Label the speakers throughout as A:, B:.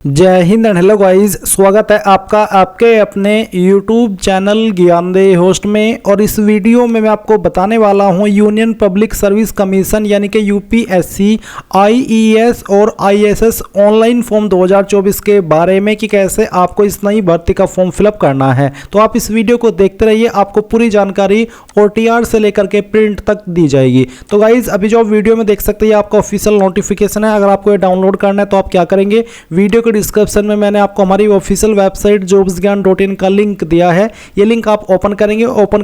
A: जय Hind and hello guys, स्वागत है आपका आपके अपने YouTube चैनल ज्ञानदेह होस्ट में। और इस वीडियो में मैं आपको बताने वाला हूं यूनियन पब्लिक सर्विस कमीशन यानी कि यूपीएससी, आईईएस और आईएसएस ऑनलाइन फॉर्म 2024 के बारे में कि कैसे आपको इस नई भर्ती का फॉर्म फिलअप करना है। तो आप इस वीडियो को देखते रहिए, आपको पूरी जानकारी OTR से लेकर के प्रिंट तक दी जाएगी। तो गाइज अभी जो वीडियो में देख सकते हैं आपका ऑफिशियल नोटिफिकेशन है। अगर आपको ये डाउनलोड करना है तो आप क्या करेंगे, वीडियो के डिस्क्रिप्शन में मैंने आपको हमारी ऑफिशियल वेबसाइट jobsgyan.in का लिंक दिया है। ये लिंक आप ओपन करेंगे। ओपन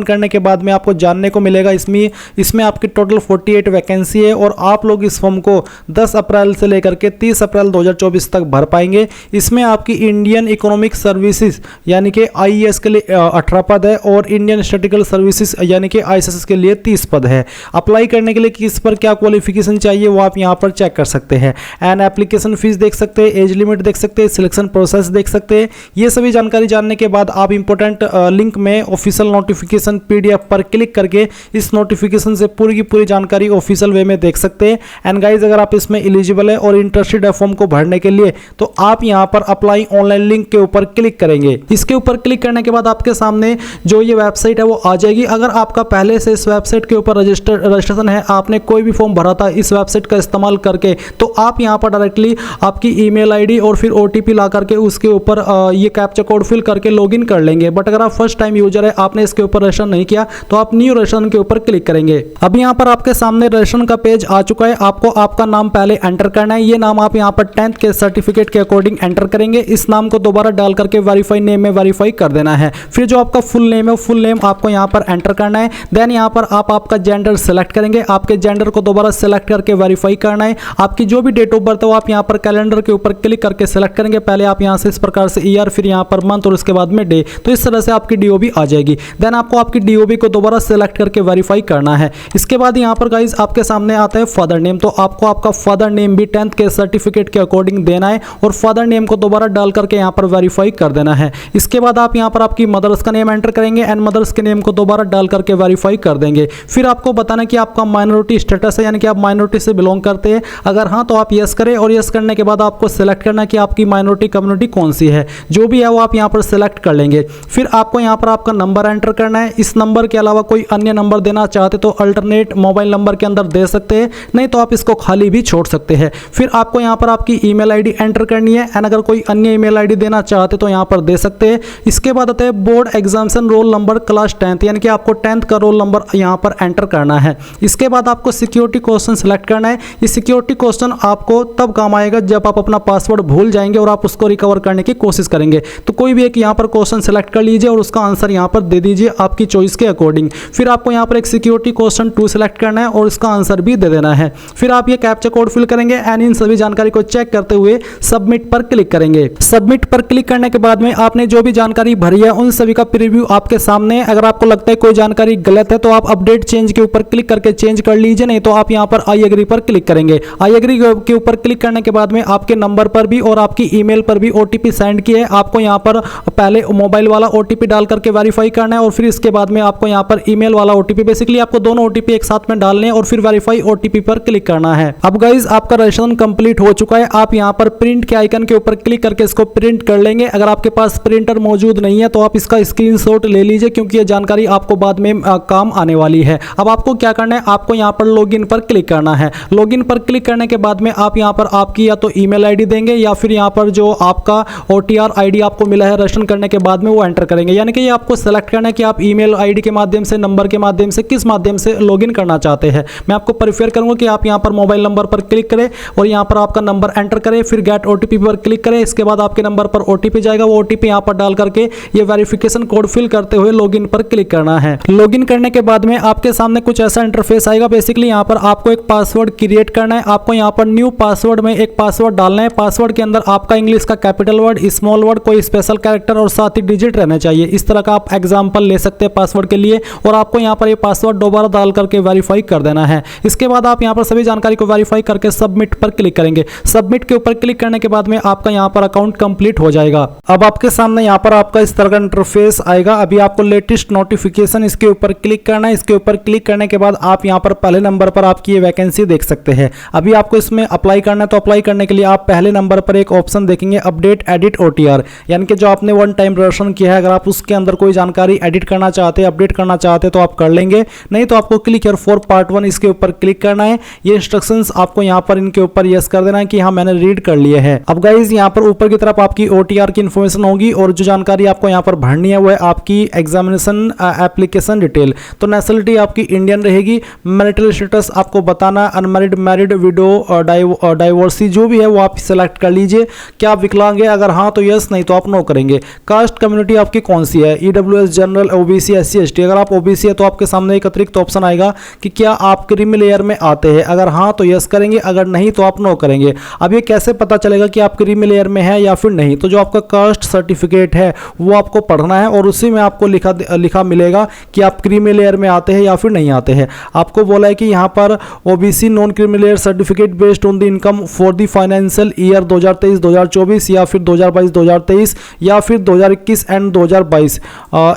A: करने के बाद में आपको जानने को मिलेगा इसमें आपकी टोटल 48 वैकेंसी है और आप लोग इस फॉर्म को 10 अप्रैल से लेकर के 30 अप्रैल 2024 तक भर पाएंगे। इसमें आपकी इंडियन इकोनॉमिक सर्विसेज यानी कि आईईएस के लिए 18 पद है और इंडियन स्टैटिस्टिकल सर्विसेज यानी कि आईएसएस के लिए 30 पद है। अप्लाई करने के लिए किस पर क्या क्वालिफिकेशन चाहिए वो आप यहाँ पर चेक कर सकते हैं। एंड एप्लीकेशन फीस देख सकते हैं, एज लिमिट देख सकते हैं, सिलेक्शन प्रोसेस देख सकते हैं। ये सभी जानकारी जानने के बाद आप इंपॉर्टेंट लिंक में ऑफिशियल नोटिफिकेशन PDF पर क्लिक करके इस नोटिफिकेशन से पूरी की पूरी जानकारी ऑफिशियल वे में देख सकते हैं। एंड गाइज अगर आप इसमें एलिजिबल है और इंटरेस्टेड है फॉर्म को भरने के लिए तो आप यहाँ पर अप्लाई ऑनलाइन लिंक के ऊपर क्लिक करेंगे। इसके ऊपर क्लिक करने के बाद आपके सामने जो ये वेबसाइट है वो आ जाएगी। अगर आपका पहले से इस वेबसाइट के ऊपर रजिस्ट्रेशन है, आपने कोई भी फॉर्म भरा था इस वेबसाइट का इस्तेमाल करके, तो आप यहाँ पर डायरेक्टली आपकी ईमेल आईडी और फिर OTP ला करके उसके ऊपर ये कैप्चा कोड फिल करके लॉगिन कर लेंगे। बट अगर आप फर्स्ट टाइम यूजर है, आपने इसके ऊपर रजिस्ट्रेशन नहीं किया तो आप न्यू रजिस्ट्रेशन के ऊपर क्लिक करेंगे। अब यहाँ पर आपके सामने रजिस्ट्रेशन का पेज आ चुका है। आपको आपका नाम पहले एंटर करना है। ये नाम आप यहाँ पर 10th के सर्टिफिकेट के अकॉर्डिंग एंटर करेंगे। इस नाम को दोबारा डाल करके वेरीफाई नेम में वेरीफाई कर देना है। फिर जो आपका फुल नेम है फुल नेम आपको यहाँ पर एंटर करना है। देन यहाँ पर आप आपका जेंडर सेलेक्ट करेंगे। आपके जेंडर को दोबारा सेलेक्ट करके वेरीफाई करना है। आपकी जो भी डेट ऑफ बर्थ है वो आप यहाँ पर कैलेंडर के ऊपर क्लिक करके सेलेक्ट करेंगे। पहले आप यहाँ से इस प्रकार से ईयर, फिर यहाँ पर मंथ और उसके बाद में डे। तो इस तरह से आपकी DOB आ जाएगी। देन आपको आपकी DOB को दोबारा सेलेक्ट करके वेरीफाई करना है। इसके बाद यहाँ पर गाइज आपके सामने आता है फादर नेम। तो आपको आपका फादर नेम भी 10th के सर्टिफिकेट के अकॉर्डिंग देना है और फादर नेम को दोबारा डाल करके यहाँ पर वेरीफाई कर देना है। इसके बाद आप यहाँ पर आपकी मदर्स का नेम एंटर करेंगे एंड मदर्स के नेम को दोबारा डाल करके वेरीफाई कर देंगे। फिर आपको बताना कि आपका माइनॉरिटी स्टेटस है यानी कि आप माइनॉरिटी से बिलोंग करते हैं। अगर हाँ तो आप यस करें और यस करने के बाद आपको सेलेक्ट करना कि आपकी माइनॉरिटी कम्युनिटी कौन सी है। जो भी है वो आप यहाँ पर सेलेक्ट कर लेंगे। फिर आपको यहाँ पर आपका नंबर एंटर करना है। इस नंबर के अलावा कोई अन्य नंबर देना चाहते तो अल्टरनेट मोबाइल नंबर के अंदर दे सकते हैं, नहीं तो आप इसको खाली भी छोड़ सकते हैं। फिर आपको यहाँ पर आपकी ईमेल आईडी एंटर करनी है एंड अगर कोई अन्य ईमेल आईडी देना चाहते तो यहाँ पर दे सकते हैं। इसके बाद आता है board examination roll number class 10th यानी कि आपको 10th का रोल नंबर यहाँ पर एंटर करना है। इसके बाद आपको सिक्योरिटी क्वेश्चन सेलेक्ट करना है। ये सिक्योरिटी क्वेश्चन आपको तब काम आएगा जब आप अपना पासवर्ड भूल जाएंगे और आप उसको रिकवर करने की कोशिश करेंगे। तो कोई भी एक यहाँ पर क्वेश्चन सेलेक्ट कर लीजिए और उसका आंसर यहाँ पर दे दीजिए आपकी चॉइस के अकॉर्डिंग। फिर आपको यहाँ पर एक सिक्योरिटी क्वेश्चन 2 सेलेक्ट करना है और इसका आंसर भी दे देना है। फिर आप ये कैप्चा कोड फिल करेंगे एंड इन सभी जानकारी को चेक करते हुए सबमिट पर क्लिक करेंगे। सबमिट पर क्लिक करने के बाद में आपने जो भी जानकारी भरी है उन सभी का प्रीव्यू आपके सामने। अगर आपको लगता है कोई जानकारी गलत है तो आप अपडेट चेंज के ऊपर क्लिक करके चेंज कर लीजिए, नहीं तो आप यहाँ पर आई एग्री पर क्लिक करेंगे। आई एग्री के ऊपर क्लिक करने के बाद में आपके नंबर पर भी और आपकी ईमेल पर भी OTP सेंड किया है। आपको यहाँ पर पहले मोबाइल वाला OTP डाल करके वेरीफाई करना है और फिर इसके बाद में आपको यहाँ पर ईमेल वाला OTP, बेसिकली आपको दोनों OTP एक साथ में डालने हैं और फिर वेरीफाई OTP पर क्लिक करना है। अब गाइज आपका रजिस्ट्रेशन कंप्लीट हो चुका है। आप यहाँ पर प्रिंट के आइकन के ऊपर क्लिक करके इसको प्रिंट कर लेंगे। अगर आपके पास प्रिंटर मौजूद नहीं है तो आप इसका स्क्रीनशॉट ले लीजिए क्योंकि ये जानकारी आपको बाद में काम आने वाली है। अब आपको क्या करना है, आपको यहाँ पर लॉगिन पर क्लिक करना है। लॉगिन पर क्लिक करने के बाद में आप यहाँ पर आपकी या तो ईमेल आईडी देंगे या फिर यहाँ पर जो आपका OTR ID आपको मिला है रजिस्ट्रेशन करने के बाद में वो एंटर करेंगे। यानी कि ये आपको सेलेक्ट करना है कि आप ईमेल आईडी के माध्यम से, नंबर के माध्यम से, किस माध्यम से लॉगिन करना चाहते हैं। मैं आपको प्रेफर करूंगा कि आप यहाँ पर मोबाइल नंबर पर क्लिक करें और यहाँ पर आपका नंबर एंटर करें, फिर गेट OTP पर क्लिक करें। इसके बाद आपके नंबर पर OTP जाएगा, वो OTP यहाँ पर डाल करके ये वेरिफिकेशन कोड फिल करते हुए लॉगिन पर क्लिक करना है। लॉगिन करने के बाद में आपके सामने कुछ ऐसा इंटरफेस आएगा। बेसिकली यहाँ पर आपको एक पासवर्ड क्रिएट करना है। आपको यहाँ पर न्यू पासवर्ड में एक पासवर्ड डालना है। पासवर्ड के अंदर आपका इंग्लिश का कैपिटल वर्ड, स्मॉल वर्ड, कोई स्पेशल कैरेक्टर और साथ ही डिजिट रहना चाहिए। इस तरह का आप एग्जांपल ले सकते हैं पासवर्ड के लिए और आपको यहाँ पर ये पासवर्ड दोबारा डाल करके वेरीफाई कर देना है। इसके बाद आप यहाँ पर सभी जानकारी को वेरीफाई करके सबमिट पर क्लिक करेंगे। सबमिट के ऊपर क्लिक करने के बाद में आपका यहाँ पर अकाउंट कंप्लीट हो जाएगा। अब आपके सामने यहाँ पर आपका इस तरह का इंटरफेस आएगा। अभी आपको लेटेस्ट नोटिफिकेशन इसके ऊपर क्लिक करना है। इसके ऊपर क्लिक करने के बाद आप यहाँ पर पहले नंबर पर आपकी ये वैकेंसी देख सकते हैं। अभी आपको इसमें अप्लाई करना है तो अप्लाई करने के लिए आप पहले नंबर पर एक ऑप्शन देखेंगे अपडेट एडिट OTR, यानी कि जो आपने वन टाइम रजिस्ट्रेशन किया है, अगर आप उसके अंदर कोई जानकारी एडिट करना चाहते हैं, अपडेट करना चाहते हैं तो आप कर लेंगे, नहीं तो आपको क्लिक हियर फॉर पार्ट 1 इसके ऊपर क्लिक करना है। ये इंस्ट्रक्शंस आपको यहाँ पर इनके ऊपर यस कर देना है कि हाँ मैंने रीड कर लिया है। अब गाइज यहाँ पर ऊपर की तरफ आपकी OTR की इन्फॉर्मेशन होगी और जो जानकारी आपको यहाँ पर भरनी है वो है आपकी एग्जामिनेशन एप्लीकेशन डिटेल। तो नेशनलिटी आपकी इंडियन रहेगी, मैरिटल स्टेटस आपको बताना, अनमैरिड, मैरिड, विडो, डाइवोर्सी जो भी है वो आप सेलेक्ट कर लीजिए। क्या आप विकलांग है, अगर हाँ तो यस, नहीं तो आप नो करेंगे। कास्ट कम्युनिटी आपकी कौन सी है, EWS, general, OBC, SC ST। अगर आप OBC है तो आपके सामने एक अतिरिक्त ऑप्शन आएगा कि क्या आप क्रीमी लेयर में आते हैं, अगर हाँ तो यस करेंगे, अगर नहीं तो आप नो करेंगे। अब ये कैसे पता चलेगा कि आप क्रीमी लेयर में है या फिर नहीं, तो जो आपका कास्ट सर्टिफिकेट है वो आपको पढ़ना है और उसी में आपको लिखा मिलेगा कि आप क्रीमी लेयर में आते हैं या फिर नहीं आते हैं। आपको बोला है कि यहाँ पर OBC non creamy layer certificate based on the income for the financial year 2023-2024 या फिर 2022-2023 या फिर 2021 एंड 2022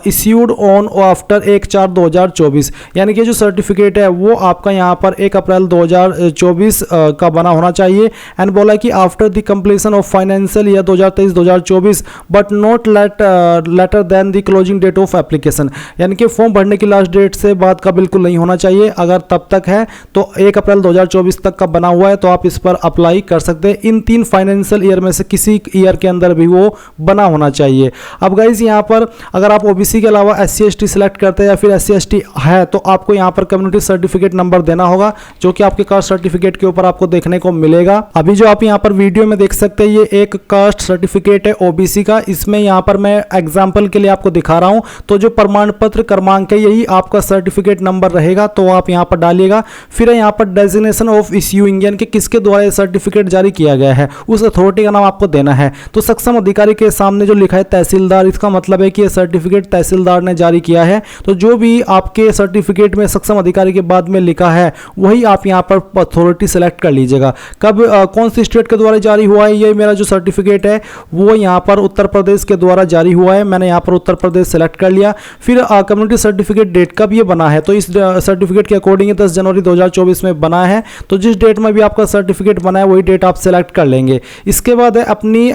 A: इश्यूड ऑन आफ्टर 1/4/2024, यानी कि जो सर्टिफिकेट है वो आपका यहाँ पर 1 अप्रैल 2024 का बना होना चाहिए। एंड बोला कि after the completion of financial year 2023-2024 but not later than the closing date of application, यानी कि फॉर्म भरने की लास्ट डेट से बाद का बिल्कुल नहीं होना चाहिए। अगर तब तक है तो 1 अप्रैल 2024 तक का बना हुआ है तो आप इस पर अप्लाई कर सकते हैं। इन 3 फाइनेंशियल ईयर में से किसी ईयर के अंदर भी वो बना होना चाहिए। अब गाइज यहाँ पर अगर आप OBC के अलावा SC ST सिलेक्ट करते हैं या फिर SC ST है तो आपको यहाँ पर कम्युनिटी सर्टिफिकेट नंबर देना होगा, जो कि आपके कास्ट सर्टिफिकेट के ऊपर आपको देखने को मिलेगा। अभी जो आप यहाँ पर वीडियो में देख सकते हैं ये एक कास्ट सर्टिफिकेट है OBC का। इसमें यहाँ पर मैं एग्जाम्पल के लिए आपको दिखा रहा हूँ, तो जो प्रमाण पत्र क्रमांक है यही आपका सर्टिफिकेट नंबर रहेगा, तो आप यहाँ पर डालिएगा। फिर यहाँ पर डेजिग्नेशन ऑफ इश्यूइंग, यानी कि किसके द्वारा ये सर्टिफिकेट जारी किया गया है, उस अथॉरिटी का नाम आपको देना है। तो सक्षम अधिकारी के सामने जो लिखा है तहसीलदार, इसका मतलब है कि ये सर्टिफिकेट तहसीलदार ने जारी किया है। तो जो भी आपके सर्टिफिकेट में सक्षम अधिकारी के बाद में लिखा है वही आप यहाँ पर अथॉरिटी सेलेक्ट कर लीजिएगा। कब कौन सी स्टेट के द्वारा जारी हुआ है, ये मेरा जो सर्टिफिकेट है वो यहाँ पर उत्तर प्रदेश के द्वारा जारी हुआ है, मैंने यहाँ पर उत्तर प्रदेश सेलेक्ट कर लिया। फिर कम्युनिटी सर्टिफिकेट डेट कब ये बना है, तो इस सर्टिफिकेट के अकॉर्डिंग 10 जनवरी 2024 में बना है। तो जिस डेट में भी आपका सर्टिफिकेट बना है वही डेट आप सेलेक्ट कर लेंगे। इसके बाद है अपनी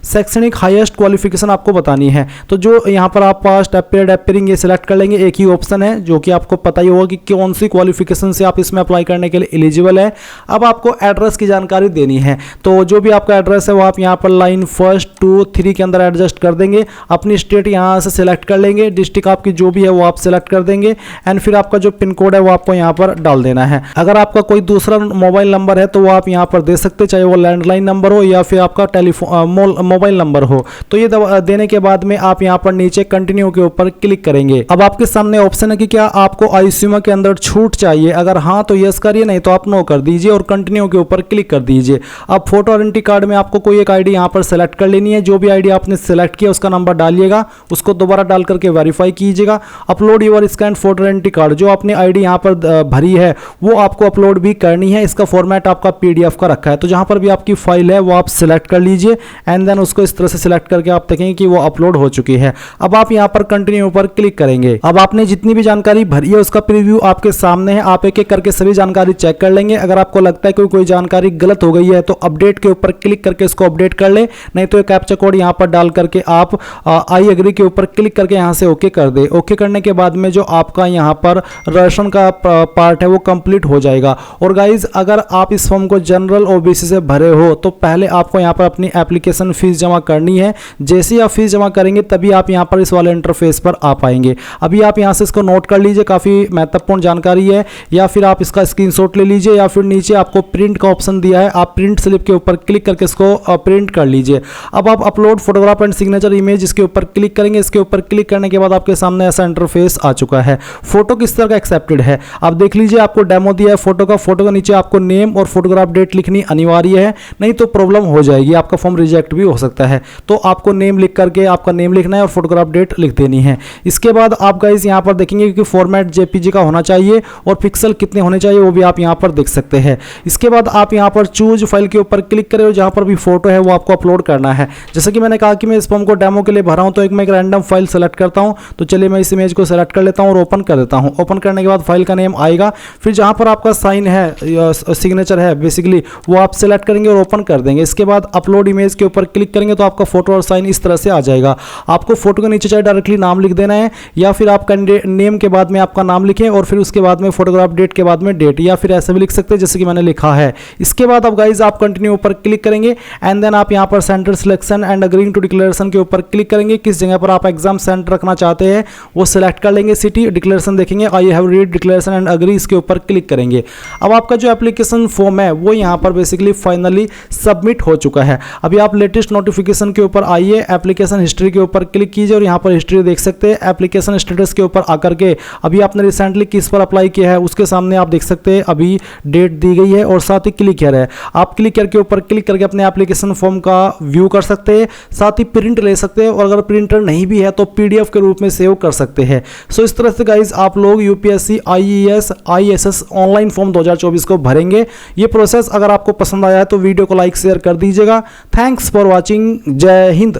A: शैक्षणिक हाईएस्ट क्वालिफिकेशन आपको बतानी है, तो जो यहाँ पर आप पास्ट, अपेयर्ड, अपीयरिंग ये सिलेक्ट कर लेंगे। एक ही ऑप्शन है जो कि आपको पता ही होगा कि कौन सी क्वालिफिकेशन से आप इसमें अप्लाई करने के लिए एलिजिबल है। अब आपको एड्रेस की जानकारी देनी है, तो जो भी आपका एड्रेस है वो आप यहाँ पर लाइन 1, 2, 3 के अंदर एडजस्ट कर देंगे। अपनी स्टेट यहाँ से सिलेक्ट कर लेंगे, डिस्ट्रिक्ट आपकी जो भी है वो आप सिलेक्ट कर देंगे एंड फिर आपका जो पिन कोड है वो आपको यहाँ पर डाल देना है। अगर आपका कोई दूसरा मोबाइल नंबर है तो वो आप यहाँ पर दे सकते, चाहे वो लैंडलाइन नंबर हो या फिर आपका टेलीफोन मोबाइल नंबर हो। तो ये देने के बाद में आप यहाँ पर नीचे कंटिन्यू के ऊपर क्लिक करेंगे। अब आपके सामने ऑप्शन है कि क्या आपको आयुष्मान के अंदर छूट चाहिए, अगर हाँ तो यस करिए, नहीं तो आप नो कर दीजिए और कंटिन्यू के ऊपर क्लिक कर दीजिए। अब फोटो आइडेंटिटी कार्ड में आपको कोई एक आईडी यहाँ पर सेलेक्ट कर लेनी है, जो भी आईडी आपने सेलेक्ट किया उसका नंबर डालिएगा, उसको दोबारा डाल करके वेरीफाई कीजिएगा। Upload your scan photo identity card, जो आपने आईडी यहाँ पर भरी है वो आपको अपलोड भी करनी है। इसका फॉर्मेट आपका PDF का रखा है, तो जहाँ पर भी आपकी फाइल है वो आप सिलेक्ट कर लीजिए एंड देन उसको इस तरह से सिलेक्ट करके आप देखेंगे कि वो अपलोड हो चुकी है। अब आप यहाँ पर कंटिन्यू पर क्लिक करेंगे। अब आपने जितनी भी जानकारी भरी है उसका प्रीव्यू आपके सामने है, आप एक एक करके सभी जानकारी चेक कर लेंगे। अगर आपको लगता है कि कोई जानकारी गलत हो गई है तो अपडेट के ऊपर क्लिक करके इसको अपडेट कर ले, नहीं तो कैप्चा कोड यहाँ पर डाल करके आप आई एग्री के ऊपर क्लिक करके यहाँ से ओके कर दे। ओके करने के बाद में जो आपका यहाँ पर राशन का पार्ट है वो कंप्लीट हो जाएगा। और गाइज अगर आप इस फॉर्म को जनरल OBC से भरे हो तो पहले आपको यहाँ पर अपनी एप्लीकेशन फीस जमा करनी है। जैसे ही आप फीस जमा करेंगे तभी आप यहाँ पर इस वाले इंटरफेस पर आ पाएंगे। अभी आप यहाँ से इसको नोट कर लीजिए, काफ़ी महत्वपूर्ण जानकारी है, या फिर आप इसका स्क्रीनशॉट ले लीजिए या फिर नीचे आपको प्रिंट का ऑप्शन दिया है, आप प्रिंट स्लिप के ऊपर क्लिक करके इसको प्रिंट कर लीजिए। अब आप upload photograph and signature image इसके ऊपर क्लिक करेंगे। इसके ऊपर क्लिक करने के बाद आपके सामने ऐसा इंटरफेस आ चुका है। फोटो किस तरह का एक्सेप्टेड है आप देख लीजिए, आपको डेमो दिया है फोटो का। फोटो का नीचे आपको नेम और फोटोग्राफ डेट लिखनी अनिवार्य है, नहीं तो प्रॉब्लम हो जाएगी, आपका फॉर्म रिजेक्ट भी हो सकता है। तो आपको नेम लिख करके आपका नेम लिखना है और फोटोग्राफ डेट लिख देनी है। इसके बाद आप गाइस यहाँ पर देखेंगे कि फॉर्मेट JPG का होना चाहिए और पिक्सल कितने होने चाहिए वो भी आप यहाँ पर देख सकते हैं। इसके बाद आप यहाँ पर चूज फाइल के ऊपर क्लिक करें और जहाँ पर भी फोटो है वो आपको अपलोड करना है। जैसे कि मैंने कहा कि मैं इस फॉर्म को डेमो के लिए भरा हूँ, तो मैं एक रैंडम फाइल सेलेक्ट करता हूँ। तो चलिए मैं इस इमेज को सेलेक्ट कर लेता हूँ और ओपन कर देता हूँ। ओपन करने के बाद फाइल का नेम आएगा, फिर जहाँ पर आपका साइन है, सिग्नेचर है बेसिकली, वो आप सेलेक्ट सिलेक्ट करेंगे और ओपन कर देंगे। इसके बाद अपलोड इमेज के ऊपर क्लिक करेंगे तो आपका फोटो और साइन इस तरह से आ जाएगा। आपको फोटो के नीचे चाहे डायरेक्टली नाम लिख देना है या फिर आप नेम के बाद में आपका नाम लिखें और फिर उसके बाद में फोटोग्राफ डेट के बाद में डेट, या फिर ऐसे भी लिख सकते हैं जैसे कि मैंने लिखा है। इसके बाद अब गाइज आप कंटिन्यू ऊपर क्लिक करेंगे एंड देन आप यहां पर centre selection and agreeing to declaration के ऊपर क्लिक करेंगे। किस जगह पर आप एग्जाम सेंटर रखना चाहते हैं वो सिलेक्ट कर लेंगे। सिटी डिक्लेरेशन देखेंगे, I have read declaration and agree, इसके ऊपर क्लिक करेंगे। अब आपका जो एप्लीकेशन फॉर्म है वो यहां पर बेसिकली फाइनली सबमिट हो चुका है। अभी आप लेटेस्ट नोटिफिकेशन के ऊपर आइए, एप्लीकेशन हिस्ट्री के ऊपर क्लिक कीजिए और यहां पर हिस्ट्री देख सकते हैं। एप्लीकेशन स्टेटस के ऊपर आकर के अभी आपने रिसेंटली किस पर अप्लाई किया है उसके सामने आप देख सकते हैं अभी डेट दी गई है और साथ ही क्लिक हियर है। आप क्लिक हियर के ऊपर क्लिक करके अपने एप्लीकेशन फॉर्म का व्यू कर सकते हैं, साथ ही प्रिंट ले सकते हैं और अगर प्रिंटर नहीं भी है तो पीडीएफ के रूप में सेव कर सकते हैं। सो इस तरह से गाइज आप लोग UPSC IES ISS online form 2024 को भरेंगे। ये प्रोसेस अगर आपको पसंद आया है तो वीडियो को लाइक शेयर कर दीजिएगा। Thanks for watching. जय हिंद।